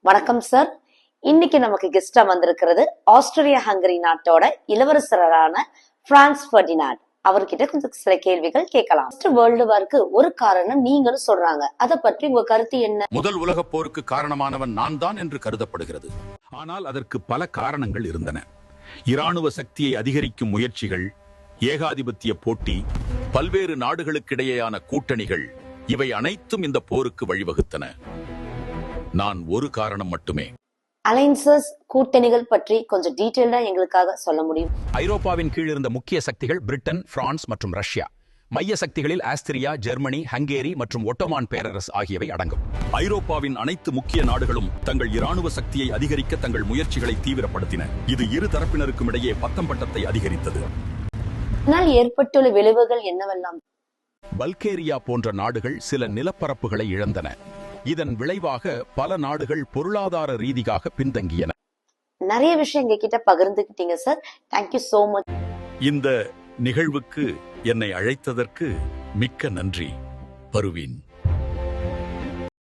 வணக்கம் சார். இன்னைக்கு நமக்கு கெஸ்டா வந்திருக்கிறது ஆஸ்திரேலியா ஹங்கரி நாட்டோட இளவரசரான பிரான்ஸ் ஃபெர்டினாண்ட். அவர்கிட்ட கொஞ்சம் சில கேள்விகள் கேட்கலாம். வேர்ல்டு வார்க்கு ஒரு காரணம் நீங்களும் சொல்றாங்க, அதை பற்றி உங்க கருத்து என்ன? முதல் உலகப் போருக்கு காரணமானவன் நான் தான் என்று கருதப்படுகிறது. ஆனால் அதற்கு பல காரணங்கள் இருந்தன. இராணுவ சக்தியை அதிகரிக்கும் முயற்சிகள், ஏகாதிபத்திய போட்டி, பல்வேறு நாடுகளுக்கிடையேயான கூட்டணிகள், இவை அனைத்தும் இந்த போருக்கு வழிவகுத்தன. நான் ஒரு காரணம் மட்டுமே. அலைன்சஸ், கூட்டணிகள் பற்றி கொஞ்சம் டீடைல்டா எங்களுக்காக சொல்ல முடியும்? ஐரோப்பாவின் கீழ் இருந்த முக்கிய சக்திகள் பிரிட்டன், பிரான்ஸ் மற்றும் ரஷ்யா. மைய சக்திகளில் ஆஸ்திரியா, ஜெர்மனி, ஹங்கேரி மற்றும் ஒட்டோமான் பேரரசு ஆகியவை அடங்கும். ஐரோப்பாவின் அனைத்து முக்கிய நாடுகளும் தங்கள் இராணுவ சக்தியை அதிகரிக்க தங்கள் முயற்சிகளை தீவிரப்படுத்தின. இது இரு தரப்பினருக்கும் இடையே பத்தம் பட்டத்தை அதிகரித்தது. ஆனால் ஏற்பட்டுள்ள விளைவுகள் என்னவெல்லாம்? பல்கேரியா போன்ற நாடுகள் சில நிலப்பரப்புகளை இழந்தன. இதன் விளைவாக பல நாடுகள் பொருளாதார ரீதியாக பின்தங்கியன. நிறைய விஷயம் எங்க கிட்ட பகிர்ந்துக்கிட்டீங்க சார். Thank you so much. இந்த நிகழ்வுக்கு என்னை அழைத்ததற்கு மிக்க நன்றி பருவீன்.